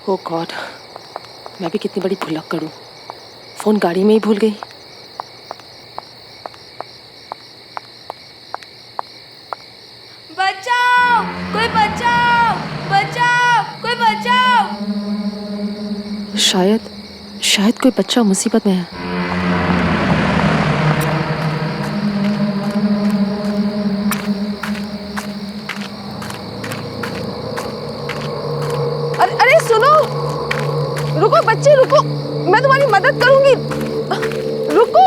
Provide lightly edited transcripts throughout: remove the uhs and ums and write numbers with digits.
ओ God, मैं भी कितनी बड़ी भुलक्कड़ हूँ। फोन गाड़ी में ही भूल गई। बचाओ, कोई बचाओ, बचाओ, कोई बचाओ। शायद कोई बच्चा मुसीबत में है। अरे सुनो, रुको बच्चे रुको, मैं तुम्हारी मदद करूंगी, रुको।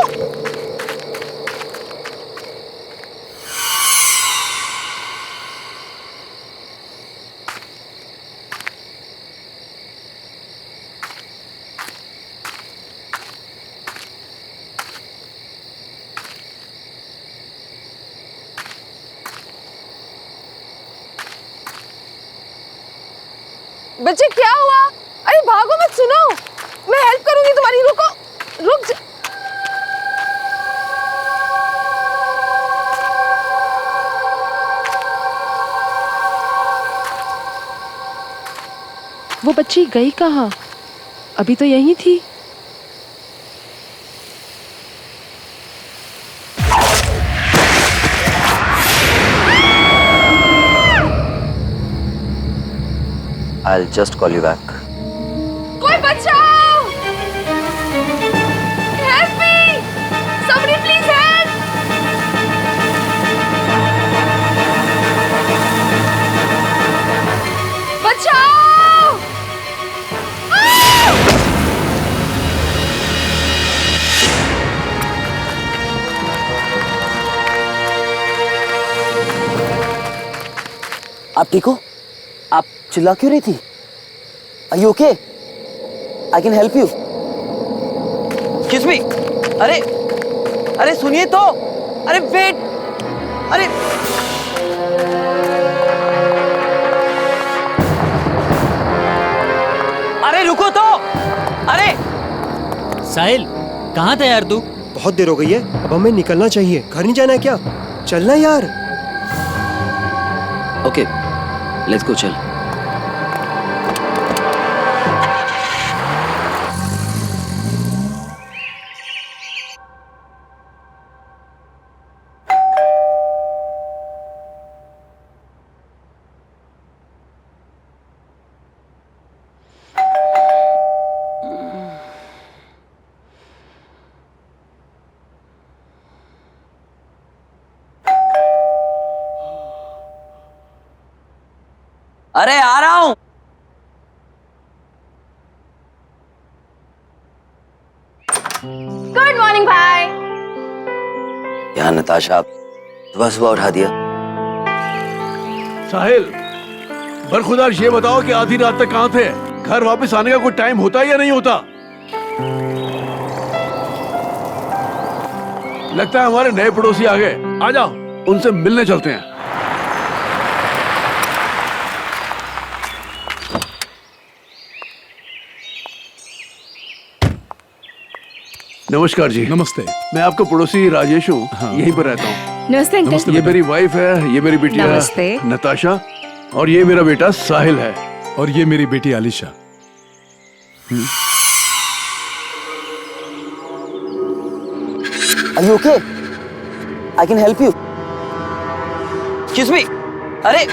बच्चे क्या हुआ? अरे भागो मत, सुनो, मैं हेल्प करूंगी तुम्हारी, रुको, रुक जा। वो बच्ची गई कहाँ? अभी तो यहीं थी। I'll just call you back. कोई बचाओ! Help me! Somebody please help! बचाओ! आप ठीक हो? आप चिल्ला क्यों रही थी? Are you okay? I can help you. Excuse me. अरे सुनिए तो। अरे वेट। अरे रुको तो। अरे साहिल, कहाँ था यार तू? बहुत देर हो गई है, अब हमें निकलना चाहिए। घर नहीं जाना है क्या? चलना यार। ओके, लेट्स गो, चल। अरे आ रहा हूं। गुड मॉर्निंग भाई। यार नताशा, सुबह सुबह उठा दिया। साहिल, बरखुदार ये बताओ कि आधी रात तक कहाँ थे? घर वापस आने का कोई टाइम होता है या नहीं होता? लगता है हमारे नए पड़ोसी आ गए। आ जाओ, उनसे मिलने चलते हैं। नमस्कार जी। नमस्ते। मैं आपका पड़ोसी राजेश हूँ। हाँ। यहीं पर रहता हूँ। नमस्ते अंकल। ये मेरी वाइफ है, ये मेरी बिटिया नमस्ते। नताशा, और ये मेरा बेटा साहिल है। और ये मेरी बेटी Alisha. Are you okay? I can help you. Excuse me. अरे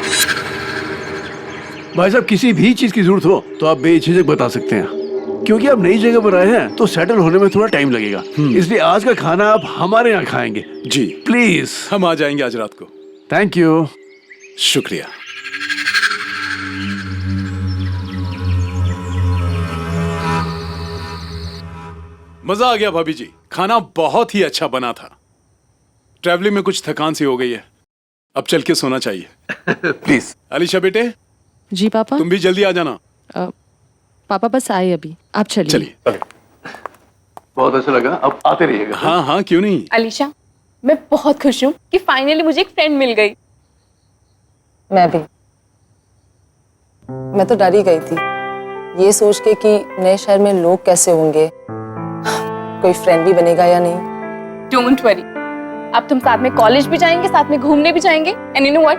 भाई साहब, किसी भी चीज की जरूरत हो तो आप बेझिझक बता सकते हैं, क्योंकि आप नई जगह पर आए हैं तो सेटल होने में थोड़ा टाइम लगेगा। इसलिए आज का खाना आप हमारे यहाँ खाएंगे। जी प्लीज। हम आ जाएंगे आज रात को। Thank you. शुक्रिया। मजा आ गया भाभी जी, खाना बहुत ही अच्छा बना था। ट्रैवलिंग में कुछ थकान सी हो गई है, अब चल के सोना चाहिए। प्लीज। अलीशा बेटे, जी पापा। तुम भी जल्दी आ जाना। पापा बस आए अभी, आप चलिए। चलिए। बहुत अच्छा लगा, अब आते रहिएगा। हाँ हाँ, क्यों नहीं। अलीशा, मैं बहुत खुश हूँ कि फाइनली मुझे एक फ्रेंड मिल गई। मैं भी। मैं तो डर ही गई थी, ये सोच के कि नए शहर में लोग कैसे होंगे, कोई फ्रेंड भी बनेगा या नहीं। डोंट वरी, अब तुम साथ में कॉलेज भी जाएंगे, साथ में घूमने भी जाएंगे, एंड यू नो व्हाट,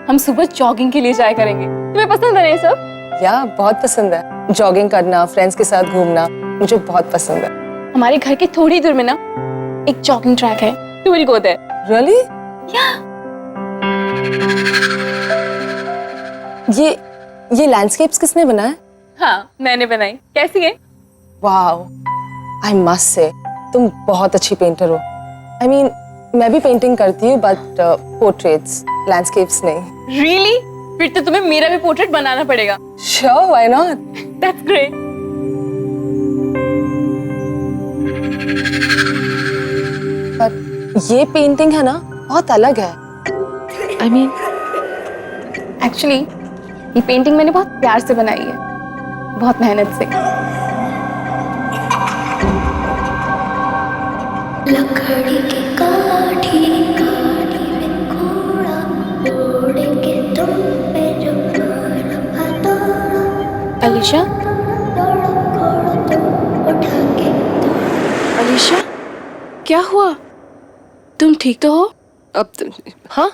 हम सुबह जॉगिंग के लिए जाया करेंगे। तुम्हें पसंद है ये सब? या बहुत पसंद है। जॉगिंग करना, फ्रेंड्स के साथ घूमना मुझे बहुत पसंद है। हमारे घर के थोड़ी दूर में ना एक जॉगिंग ट्रैक है, you will go there. Really? ये लैंडस्केप्स किसने बनाया? हाँ, मैंने बनाई। कैसी है? वाओ, आई मस्ट से तुम बहुत अच्छी पेंटर हो। I mean, मैं भी पेंटिंग करती हूँ बट पोर्ट्रेट्स, लैंडस्केप्स नहीं। रियली? फिर तो तुम्हें मेरा भी पोर्ट्रेट बनाना पड़ेगा। Sure, why not? That's great. पर ये पेंटिंग है ना बहुत अलग है। आई मीन एक्चुअली ये पेंटिंग मैंने बहुत प्यार से बनाई है, बहुत मेहनत से। लकड़ी की काठी काठी में घोड़ा घोड़े के तुम पे जो मारा दौड़ा अलीशा, दौड़ा घोड़ा तुम उठा के अलीशा, क्या हुआ? तुम ठीक तो हो? अब हाँ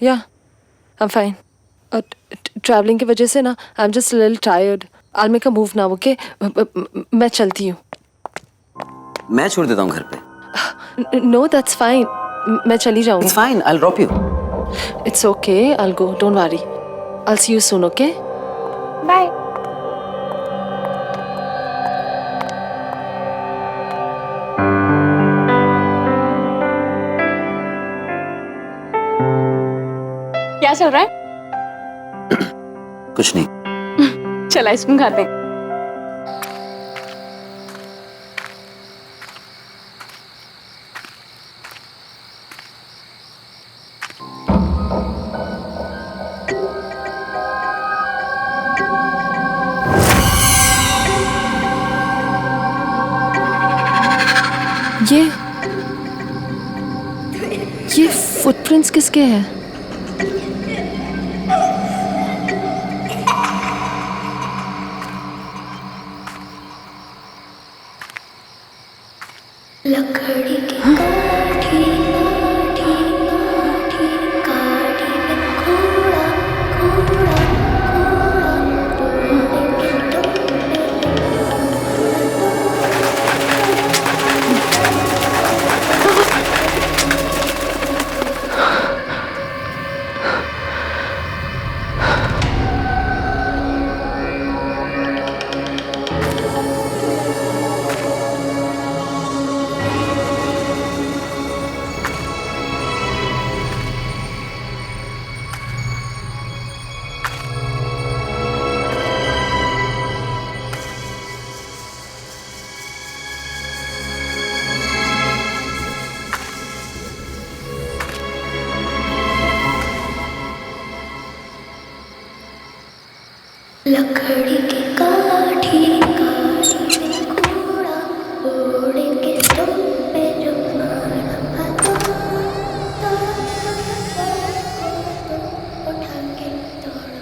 या आई एम फाइन। ट्रैवलिंग की वजह से ना I am just little tired. I make a move now, okay? मैं चलती हूँ। मैं छोड़ देता हूँ घर पे। नो दैट्स फाइन, मैं चली जाऊँगी। It's fine, I will drop you. It's okay, I will go, don't worry. I will see you soon, okay? Bye. क्या चल रहा है? कुछ नहीं। चल आइसक्रीम खाते हैं। ये फुटप्रिंट्स किसके हैं? लकड़ी की काठी काठी काठी काठी में घोड़ा घोड़ा घोड़ा घोड़े के तुम लकड़ी की काठी काठी में घोड़ा घोड़े के तुम पे जो मारा दौड़ा उठा के दौड़ा।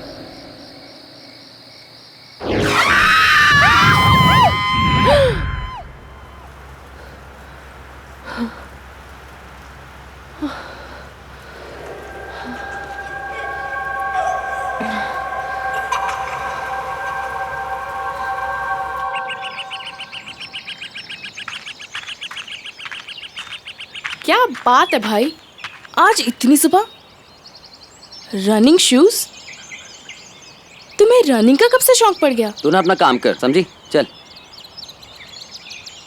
क्या बात है भाई, आज इतनी सुबह रनिंग शूज? तुम्हें रनिंग का कब से शौक पड़ गया? तू ना अपना काम कर, समझी? चल।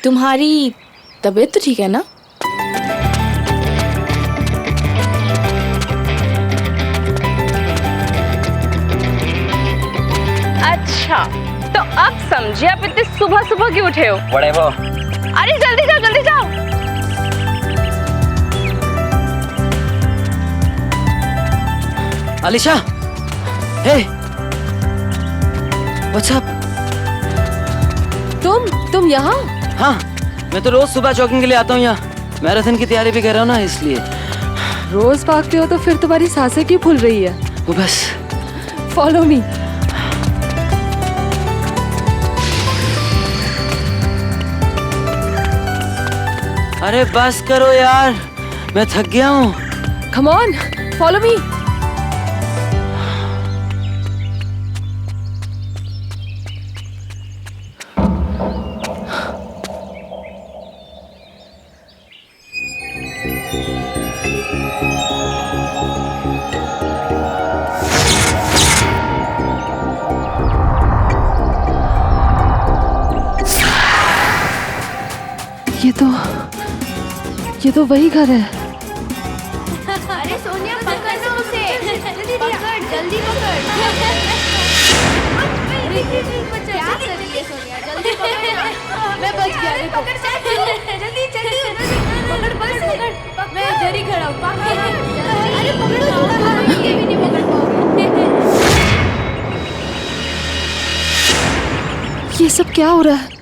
तुम्हारी तबीयत तो ठीक है ना? अच्छा, तो अब समझिए आप इतनी सुबह सुबह क्यों उठे हो? Whatever. अरे जल्दी जाओ, जल्दी जाओ। अलीशा, हे, व्हाट्स अप? तुम यहाँ? हाँ, मैं तो रोज सुबह जॉगिंग के लिए आता हूँ यहाँ। मैराथन की तैयारी भी कर रहा हूँ ना, इसलिए। रोज भागते हो तो फिर तुम्हारी सांसें क्यों फूल रही है? वो बस। Follow me. अरे बस करो यार, मैं थक गया हूँ। Come on, follow me. ये तो वही घर है। अरे सोनिया पकड़ ना उसे, पकड़ जल्दी पकड़। क्या कर रही है सोनिया, जल्दी पकड़। मैं बच गया, अरे पकड़ जल्दी जल्दी पकड़ बस पकड़, मैं इधर ही खड़ा हूँ। अरे पकड़ो, ये भी नहीं पकड़ पाओगे। ये सब क्या हो रहा है?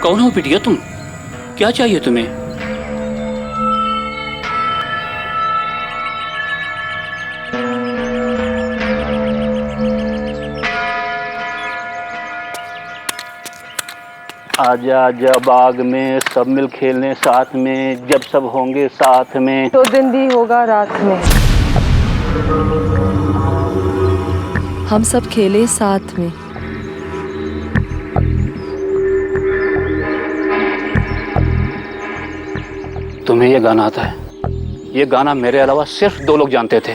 कौन हो बिटिया तुम? क्या चाहिए तुम्हें? आजा आजा बाग में सब मिल खेलने साथ में, जब सब होंगे साथ में। तो दिन भी होगा रात में। हम सब खेले साथ में। तुम्हें ये गाना आता है? ये गाना मेरे अलावा सिर्फ 2 लोग जानते थे।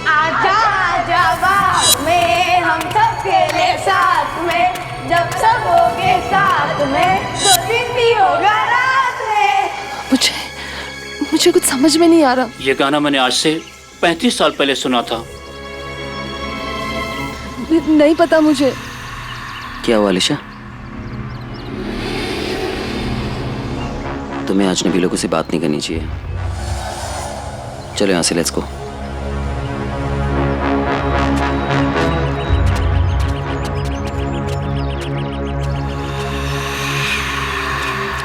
आजा आजा बाग में हम सब खेले साथ में, जब सब होंगे साथ में, तो दिन भी होगा रात में। मुझे कुछ समझ में नहीं आ रहा। ये गाना मैंने आज से 35 साल पहले सुना था। नहीं पता मुझे। क्या हुआ अलीशा? तुम्हें अजनबी लोगों से बात नहीं करनी चाहिए। चलो यहाँ से, लेट्स गो।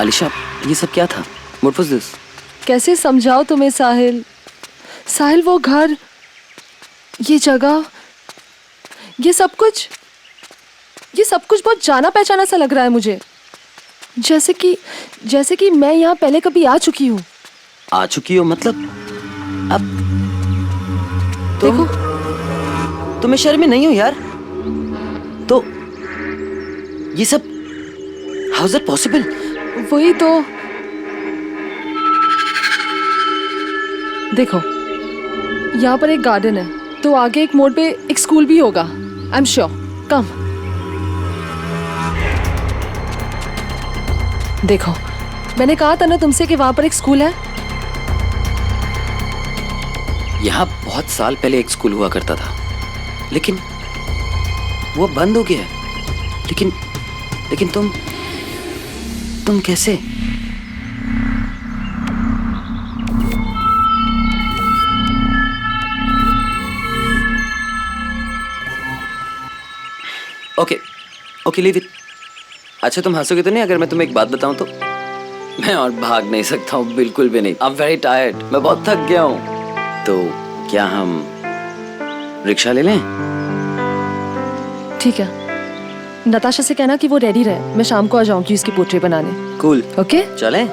अलीशा, ये सब क्या था? What was this? कैसे समझाओ तुम्हें साहिल? साहिल, वो घर, ये जगह, ये सब कुछ बहुत जाना पहचाना सा लग रहा है मुझे। जैसे कि मैं यहाँ पहले कभी आ चुकी हूँ। आ चुकी हो मतलब? अब देखो, तुम्हें शर्म में नहीं हो यार? तो ये सब हाउ इज इट पॉसिबल? वही तो। देखो, यहाँ पर एक गार्डन है, तो आगे एक मोड़ पे एक स्कूल भी होगा। I am sure. कम देखो, मैंने कहा था ना तुमसे कि वहां पर एक स्कूल है। यहाँ बहुत साल पहले एक स्कूल हुआ करता था, लेकिन वो बंद हो गया है। लेकिन तुम कैसे? Okay leave it. अच्छा, तुम हंसोगे तो नहीं अगर मैं तुम्हें एक बात बताऊं तो? मैं और भाग नहीं सकता हूँ, बिल्कुल भी नहीं। आई एम वेरी टायर्ड, मैं बहुत थक गया हूँ। तो क्या हम रिक्शा ले लें? ठीक है, नताशा से कहना कि वो रेडी रहे, मैं शाम को आ जाऊंगी उसकी पोर्ट्रेट बनाने। कूल। ओके, चलें?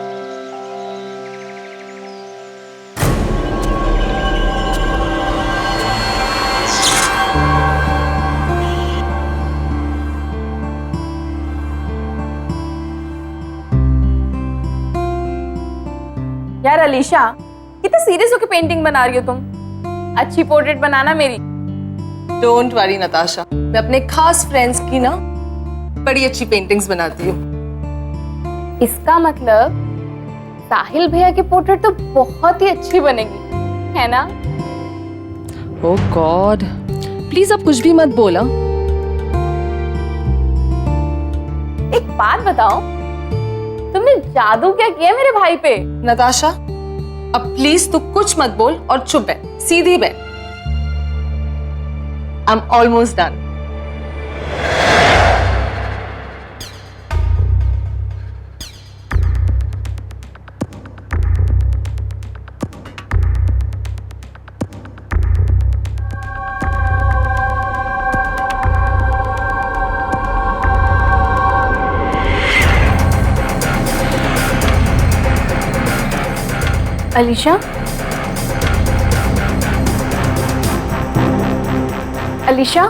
यार अलीशा, कितने सीरियस होकर पेंटिंग बना रही हो तुम? अच्छी पोर्ट्रेट बनाना मेरी। डोंट वरी नताशा, मैं अपने खास फ्रेंड्स की ना बड़ी अच्छी पेंटिंग्स बनाती हूँ। इसका मतलब साहिल भैया की पोर्ट्रेट तो बहुत ही अच्छी बनेगी, है ना? ओह गॉड, प्लीज अब कुछ भी मत बोला। एक बात बताओ, तुमने जादू क्या किया मेरे भाई पे? नताशा, अब प्लीज तू कुछ मत बोल और चुप बैठ, सीधी बैठ। I am almost done. Alisha, Alisha,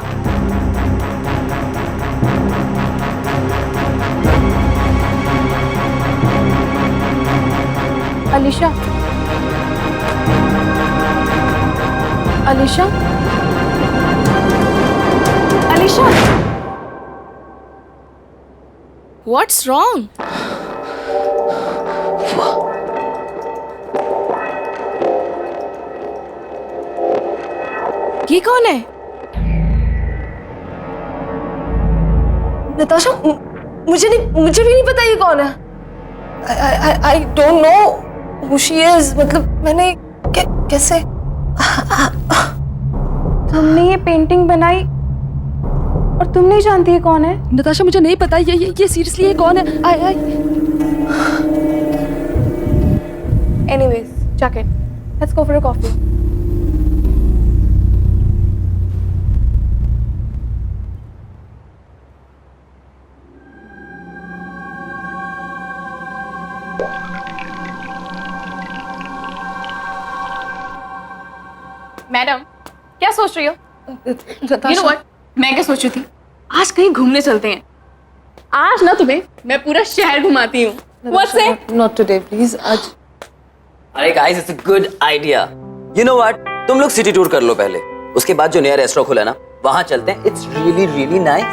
Alisha, Alisha, Alisha, What's wrong? ये कौन है? नताशा, मुझे भी नहीं पता ये कौन है। I don't know who she is. मतलब मैंने कैसे? तुमने ये पेंटिंग बनाई और तुम नहीं जानती ये कौन है? नताशा, मुझे नहीं पता ये सीरियसली ये कौन है? आई Anyways, jacket. Let's go for a coffee. Madam, क्या सोच रही हो? You know what? मैं क्या सोच रही थी? आज कहीं घूमने चलते हैं। आज ना तुम्हें मैं पूरा शहर घुमाती हूँ। What's it? Not today, please. आज अरे guys, it's a good idea. You know what, तुम लोग सिटी टूर कर लो पहले, उसके बाद जो नया रेस्टोरेंट खुला ना वहां चलते हैं। It's really really nice.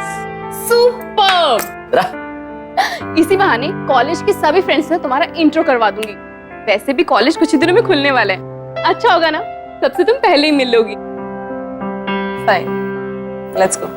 Super. इसी बहाने कॉलेज के सभी फ्रेंड्स से तुम्हारा इंट्रो करवा दूंगी। वैसे भी कॉलेज कुछ ही दिनों में खुलने वाला है। अच्छा होगा ना, सबसे तुम पहले ही मिल लोगी। fine. Let's go.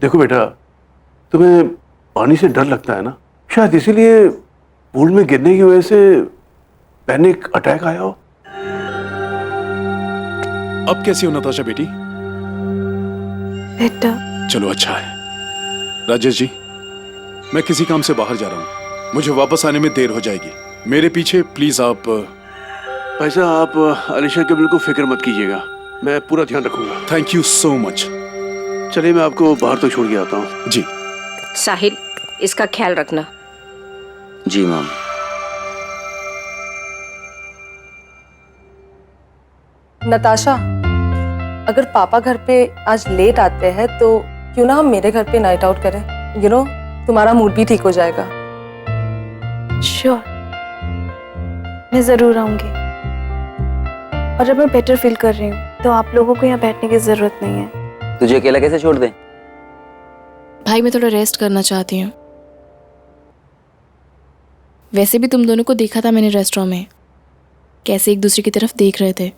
देखो बेटा, तुम्हें पानी से डर लगता है ना, शायद इसीलिए पूल में गिरने की वजह से पैनिक अटैक आया हो। अब कैसी हो नताशा बेटी? बेटा, चलो अच्छा है। राजेश जी, मैं किसी काम से बाहर जा रहा हूँ, मुझे वापस आने में देर हो जाएगी। मेरे पीछे प्लीज आप। ऐसा आप अलीशा के बिल्कुल फिक्र मत कीजिएगा, मैं पूरा ध्यान रखूंगा। Thank you so much. चलिए मैं आपको बाहर तो छोड़ के आता हूँ। जी साहिल, इसका ख्याल रखना। जी मैम। नताशा, अगर पापा घर पे आज लेट आते हैं तो क्यों ना हम मेरे घर पे नाइट आउट करें? यू नो, तुम्हारा मूड भी ठीक हो जाएगा। श्योर, मैं जरूर आऊंगी। और अब मैं बेटर फील कर रही हूँ तो आप लोगों को यहाँ बैठने की जरूरत नहीं है। तुझे अकेला कैसे छोड़ दें? भाई, मैं थोड़ा रेस्ट करना चाहती हूँ। वैसे भी तुम दोनों को देखा था मैंने रेस्टोरेंट में, कैसे एक दूसरे की तरफ देख रहे थे।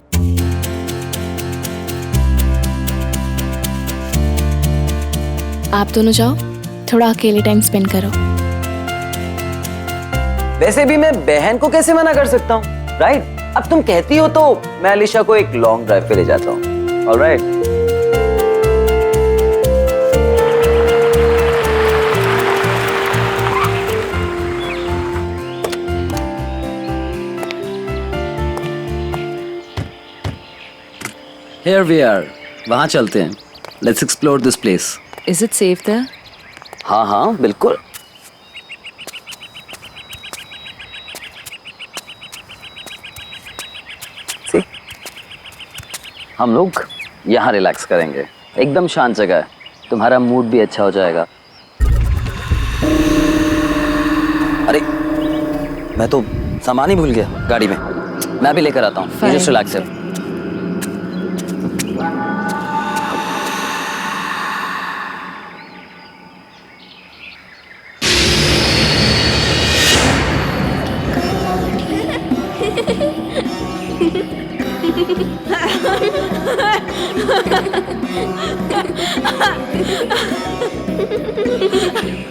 आप दोनों जाओ, थोड़ा अकेले टाइम स्पेंड करो। वैसे भी मैं बहन को कैसे मना कर सकता हूँ, राइट? अब तुम कहती हो तो मैं अलीशा को एक लॉन्ग ड्राइव पे ले जाता हूँ। ऑलराइट। Here we are. वहाँ चलते हैं. Let's explore this place. Is it safe there? हाँ हाँ बिल्कुल. See? हम लोग यहाँ रिलैक्स करेंगे. एकदम शांत जगह है. तुम्हारा मूड भी अच्छा हो जाएगा. अरे मैं तो सामान ही भूल गया गाड़ी में. मैं भी लेकर आता हूँ. You just relax here.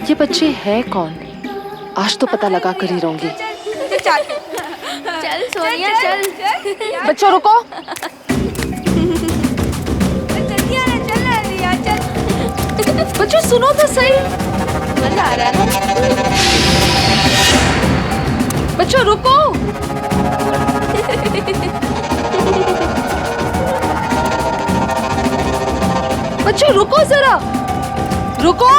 ये बच्चे हैं कौन? आज तो पता लगा कर ही रहूंगी. चल सोनिया चल. बच्चों रुको. जल्दी आना चल रिया चल. बच्चों सुनो तो सही. मजा आ रहा है ना. बच्चों रुको. बच्चों रुको जरा. रुको.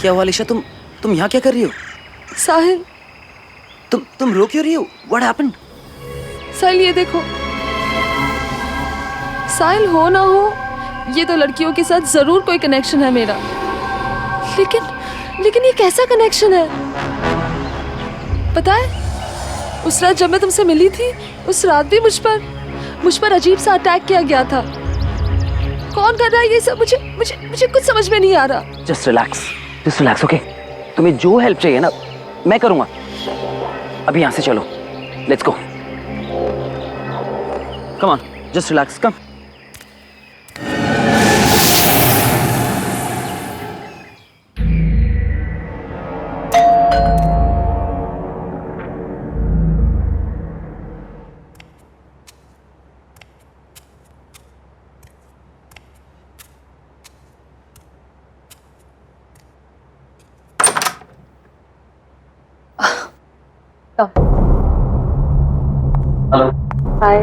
क्या हुआ अलीशा? तुम यहाँ क्या कर रही हो? साहिल. तुम रो क्यों रही हो? What happened? साहिल ये देखो. साहिल हो ना हो ये तो लड़कियों के साथ जरूर कोई कनेक्शन है मेरा. लेकिन ये कैसा कनेक्शन है? पता है उस रात जब मैं तुमसे मिली थी उस रात भी मुझ पर अजीब सा अटैक किया गया था. कौन कर रहा है ये सब? मुझे कुछ समझ में नहीं आ रहा. Just relax, okay? तुम्हें जो हेल्प चाहिए ना मैं करूँगा. अभी यहाँ से चलो. Let's go. Come on, just relax. Come. Hello. Hi.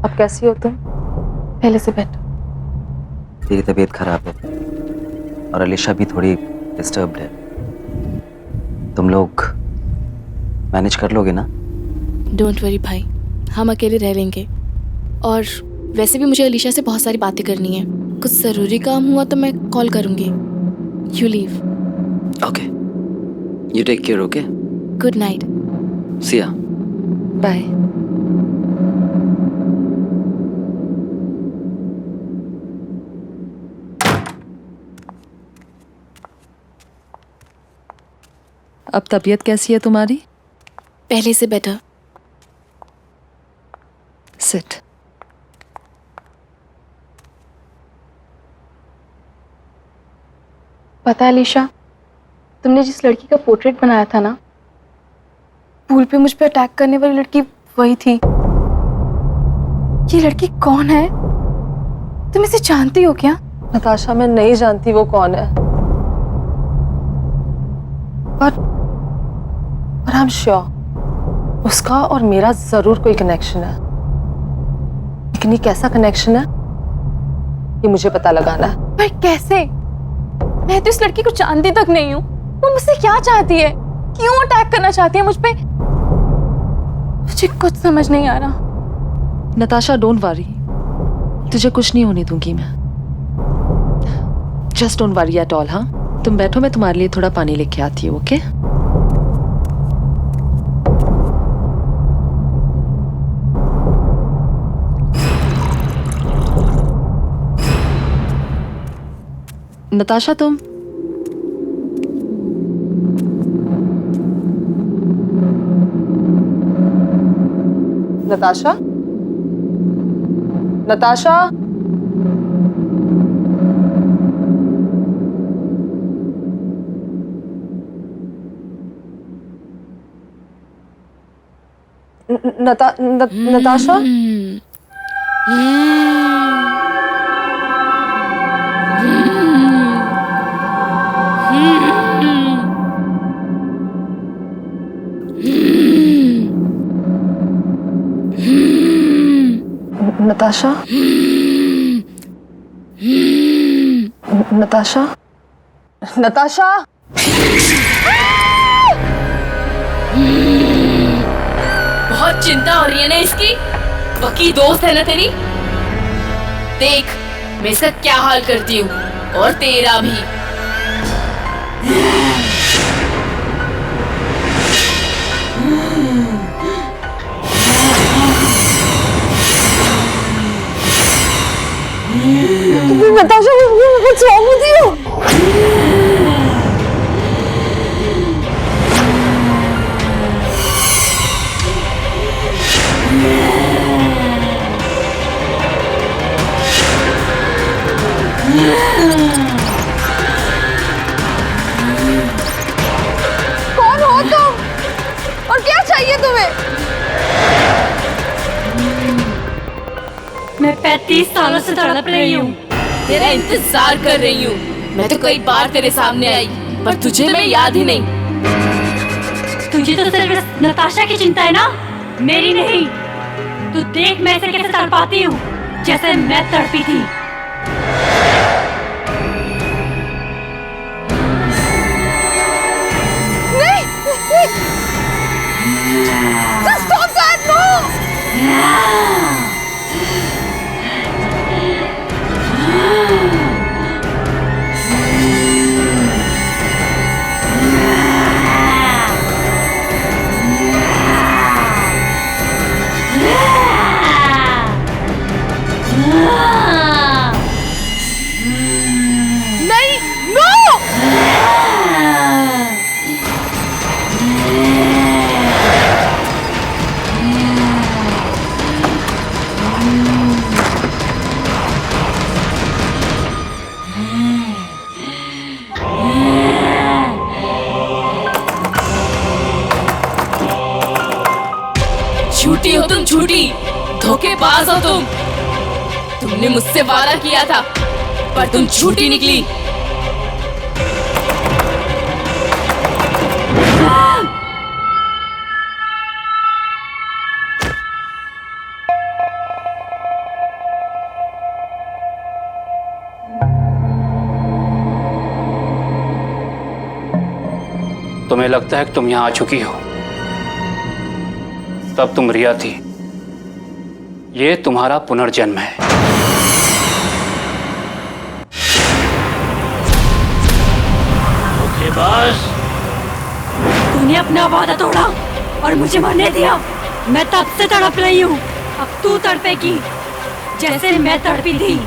अब कैसी हो तुम? पहले से बेटर. तेरी तबीयत खराब है और अलीशा भी थोड़ी डिस्टर्ब्ड है. तुम लोग मैनेज कर लोगे ना? डोंट वरी भाई, हम अकेले रह लेंगे। और वैसे भी मुझे अलीशा से बहुत सारी बातें करनी है। कुछ ज़रूरी काम हुआ तो मैं कॉल करूँगी। You leave. Okay, you take care. Okay, good night. See ya. Bye. अब तबीयत कैसी है तुम्हारी? पहले से बेटर। सिट। पता है अलीशा, तुमने जिस लड़की का पोर्ट्रेट बनाया था ना, पूल पे मुझ पे अटैक करने वाली लड़की वही थी। ये लड़की कौन है? तुम इसे जानती हो क्या? नताशा, मैं नहीं जानती वो कौन है, पर आई एम श्योर उसका और मेरा जरूर कोई कनेक्शन है। लेकिन ये कैसा कनेक्शन है, ये मुझे पता लगाना है। पर कैसे? मैं तो इस लड़की को जानती तक नहीं हूँ। वो मुझसे क्या चाहती है? क्यों अटैक करना चाहती है मुझ पे? मुझे कुछ समझ नहीं आ रहा। नताशा, डोंट वरी, तुझे कुछ नहीं होने दूंगी मैं। Just don't worry at all. हाँ, तुम बैठो, मैं तुम्हारे लिए थोड़ा पानी लेके आती हूँ। ओके? नताशा, तुम नताशा, नताशा, नताशा, नताशा, नताशा, नताशा। बहुत चिंता हो रही है ना इसकी? पक्की दोस्त है ना तेरी? देख मैं इसका क्या हाल करती हूँ, और तेरा भी। Natasha, what's wrong with you? कौन हो तुम? और क्या चाहिए तुम्हें? मैं 35 सालों से तड़प रही हूँ। तेरा इंतजार कर रही हूँ। मैं तो कई बार तेरे सामने आई, पर तुझे मैं याद ही नहीं। तुझे तो सिर्फ नताशा की चिंता है ना, मेरी नहीं। तू देख मैं इसे कैसे तड़पाती हूँ, जैसे मैं तड़पी थी। नहीं, Just stop that, no! नहीं, no! झूठी हो तुम, झूठी, धोखेबाज हो तुम। तुमने मुझसे वादा किया था, पर तुम झूठी निकली। तुम्हें लगता है कि तुम यहाँ आ चुकी हो, तब तुम रिया थी ये तुम्हारा पुनर्जन्म है। धोखेबाज। तूने अपना वादा तोड़ा और मुझे मरने दिया। मैं तब से तड़प रही हूँ, अब तू तड़पेगी जैसे मैं तड़पी थी।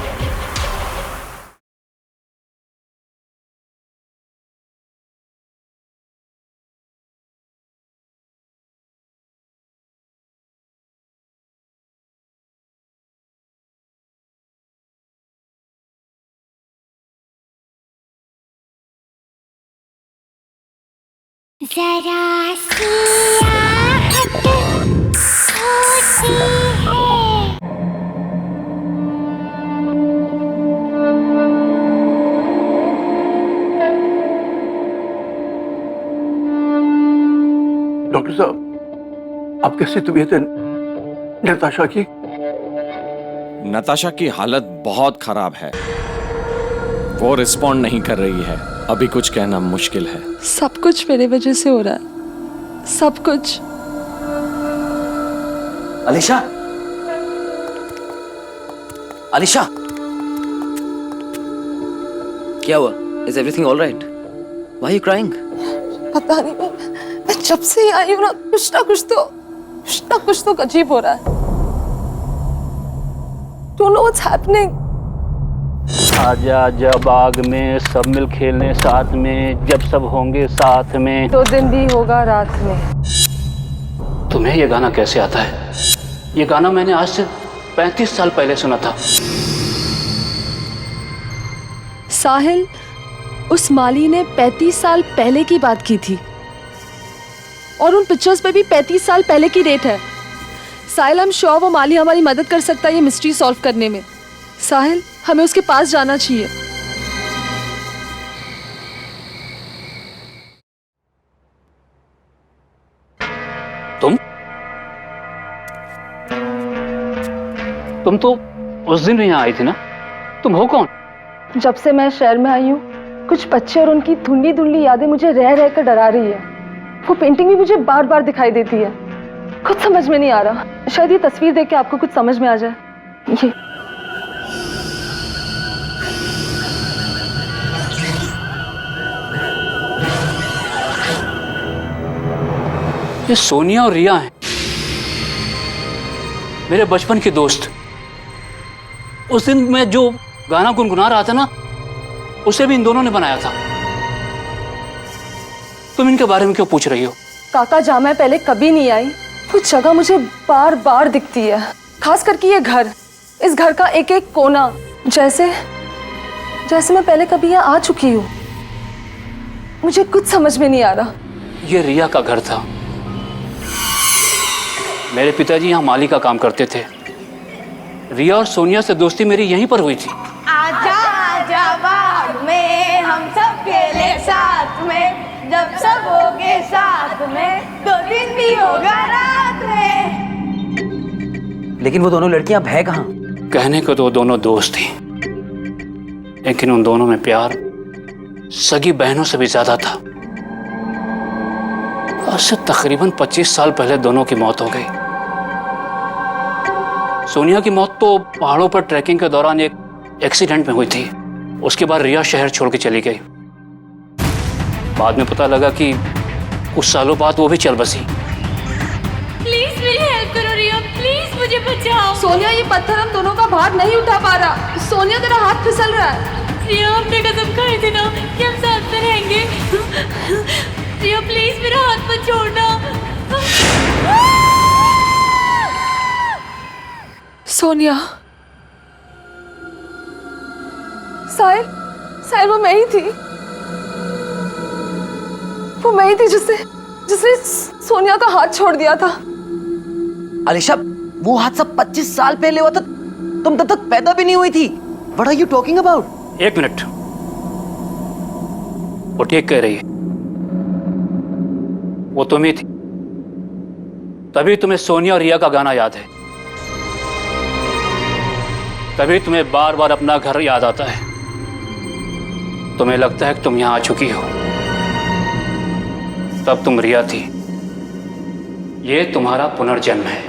जरा सी आहट होती है। डॉक्टर साहब, अब कैसी तबीयत है नताशा की? नताशा की हालत बहुत खराब है, वो रिस्पॉन्ड नहीं कर रही है। अभी कुछ कहना मुश्किल है। सब कुछ मेरे वजह से हो रहा है, सब कुछ। अलीशा, अलीशा, क्या हुआ? Is everything all right? Why are you crying? पता नहीं, मैं जब से ही आई हूँ ना, कुछ ना कुछ तो अजीब हो रहा है। Don't know what's happening. आजा आजा बाग में सब मिल खेलने साथ में, जब सब होंगे साथ में। 2 दिन भी होगा रात में। तुम्हें ये गाना कैसे आता है? ये गाना मैंने आज से 35 साल पहले सुना था। साहिल, उस माली ने 35 साल पहले की बात की थी और उन पिक्चर्स पे भी 35 साल पहले की डेट है। साहिल, हम श्योर वो माली हमारी मदद कर सकता है ये मिस्ट्री सॉल्व करने में। साहिल, हमें उसके पास जाना चाहिए। तुम तो उस दिन भी यहाँ आई थी ना? तुम हो कौन? जब से मैं शहर में आई हूँ, कुछ बच्चे और उनकी धुंधली धुंधली यादें मुझे रह रह कर डरा रही है। वो पेंटिंग भी मुझे बार बार दिखाई देती है। कुछ समझ में नहीं आ रहा। शायद ये तस्वीर देख के आपको कुछ समझ में आ जाए। ये सोनिया और रिया हैं, मेरे बचपन के दोस्त। उस दिन मैं जो गाना गुनगुना रहा था ना, उसे भी इन दोनों ने बनाया था। तुम इनके बारे में क्यों पूछ रही हो? काका, जहाँ मैं पहले कभी नहीं आई, वो जगह मुझे बार बार दिखती है। खास करके ये घर, इस घर का एक एक कोना, जैसे मैं पहले कभी यहाँ आ चुकी हूँ। मुझे कुछ समझ में नहीं आ रहा। ये रिया का घर था। मेरे पिताजी यहाँ माली का काम करते थे। रिया और सोनिया से दोस्ती मेरी यहीं पर हुई थी। आजा आजा बाग में हम सब खेले साथ में, जब सब होगे साथ में, 2 दिन भी होगा रात में। लेकिन वो दोनों लड़कियां अब है कहाँ? कहने को तो दोनों दोस्त थी, लेकिन उन दोनों में प्यार सगी बहनों से भी ज्यादा था। आज से तकरीबन 25 साल पहले दोनों की मौत हो गई। सोनिया की मौत तो पहाड़ों पर ट्रैकिंग के दौरान एक एक्सीडेंट में हुई थी। उसके बाद रिया शहर छोड़ के चली गई। बाद में पता लगा कि कुछ सालों बाद वो भी चल बसी। प्लीज मेरी हेल्प करो रिया, प्लीज मुझे बचाओ। सोनिया, ये पत्थर हम दोनों का भार नहीं उठा पा रहा। सोनिया, तेरा हाथ फिसल रहा है। रिया, हमने कसम खाई थी ना कि हम साथ में रहेंगे। रिया प्लीज मेरा हाथ मत छोड़ना। सोनिया, साहिल, वो मैं ही थी। वो मैं ही थी जिसने सोनिया का हाथ छोड़ दिया था। अलीशा, वो हादसा 25 साल पहले हुआ था। तुम तब तक पैदा भी नहीं हुई थी। What are you talking about? 1 minute, वो ठीक कह रही है। वो तुम ही थी, तभी तुम्हें सोनिया और रिया का गाना याद है। तभी तुम्हें बार बार अपना घर याद आता है। तुम्हें लगता है कि तुम यहां आ चुकी हो, तब तुम रिया थी। ये तुम्हारा पुनर्जन्म है।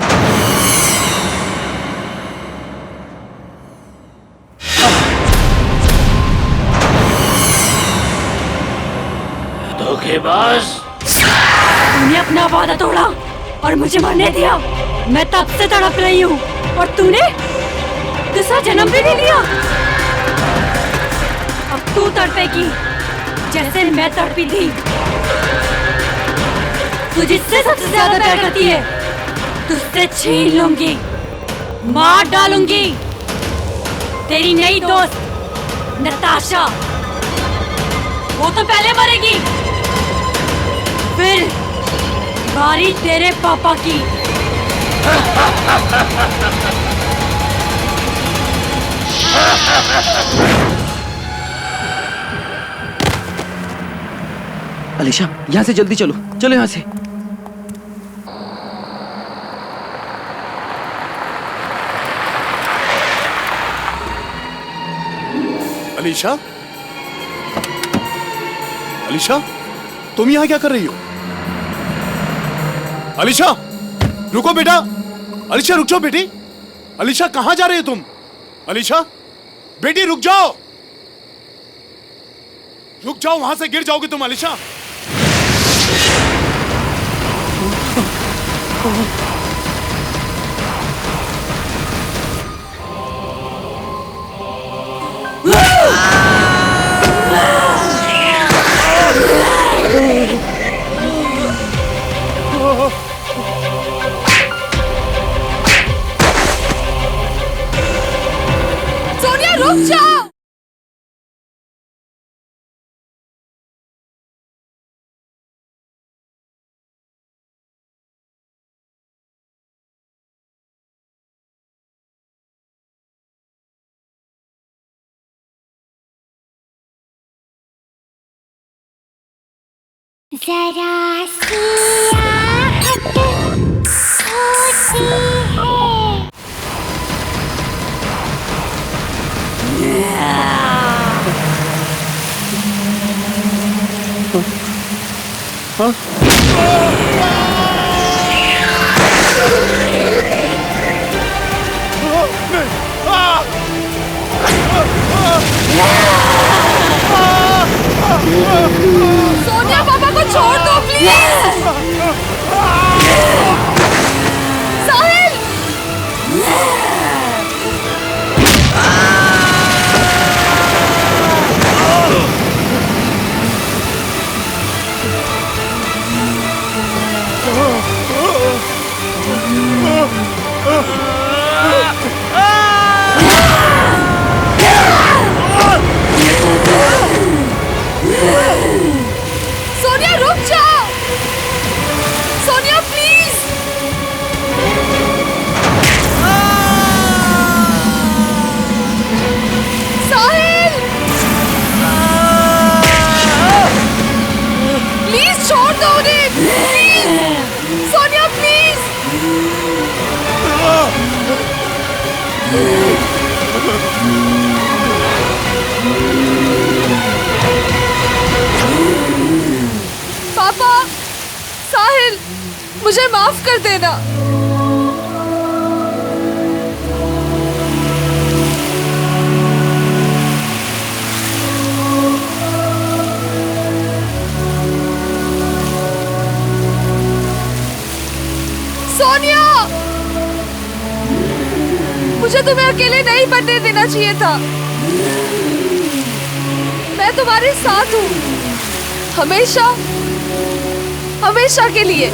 बस। तूने अपना वादा तोड़ा और मुझे मरने दिया। मैं तब से तड़प रही हूँ और तूने दूसरा जन्म भी नहीं लिया। अब तू तड़पेगी जैसे मैं तड़पी थी। तू जिससे सबसे ज्यादा प्यार करती है, तुझसे छीन लूंगी, मार डालूंगी। तेरी नई दोस्त नताशा, वो तो पहले मरेगी, फिर बारी तेरे पापा की। अलीशा, यहाँ से जल्दी चलो, चलो यहाँ से। अलीशा, अलीशा, तुम यहाँ क्या कर रही हो? अलीशा, रुको बेटा। अलीशा रुक जाओ बेटी। अलीशा कहाँ जा रही हो तुम? अलीशा, बेटी रुक जाओ, रुक जाओ, वहां से गिर जाओगे तुम। अलीशा, सोनिया रुक जाओ। जरा सी आहट होती है। सोनिया, पापा को छोड़ दो प्लीज। साहिल, सोनिया रुक जाओ। सोनिया प्लीज। साहिल, प्लीज छोड़ दो उन्हें, प्लीज। सोनिया प्लीज। पापा, साहिल, मुझे माफ कर देना। सोनिया, मुझे तुम्हें अकेले नहीं बनने देना चाहिए था। मैं तुम्हारे साथ हूँ, हमेशा, हमेशा के लिए।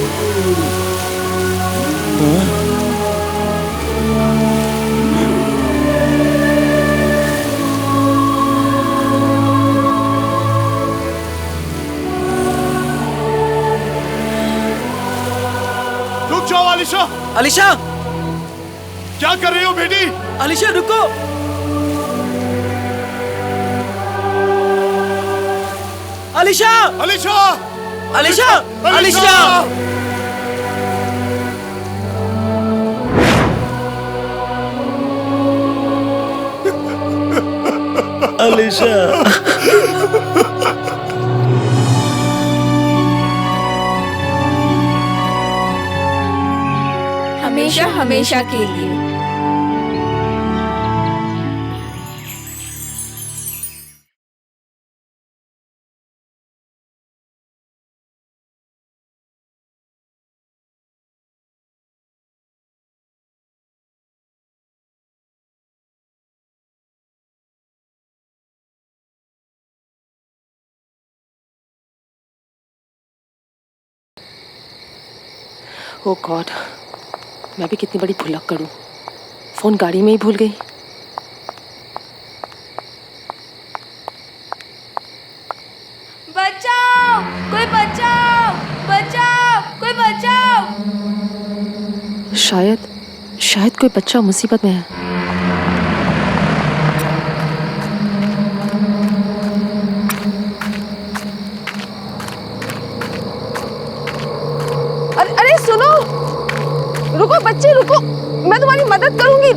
रुक जाओ अलीशा। अलीशा, क्या कर रही हो बेटी? अलीशा रुको। अलीशा, अलीशा, अलीशा, अलीशा। अलीशा, हमेशा हमेशा के लिए। ओ गॉड, मैं भी कितनी बड़ी भुलक्कड़ करूं, फोन गाड़ी में ही भूल गई। बचाओ, कोई बचाओ, बचाओ, कोई बचाओ। शायद कोई बच्चा मुसीबत में है। अरे सुनो, रुको बच्चे रुको, मैं तुम्हारी मदद करूंगी।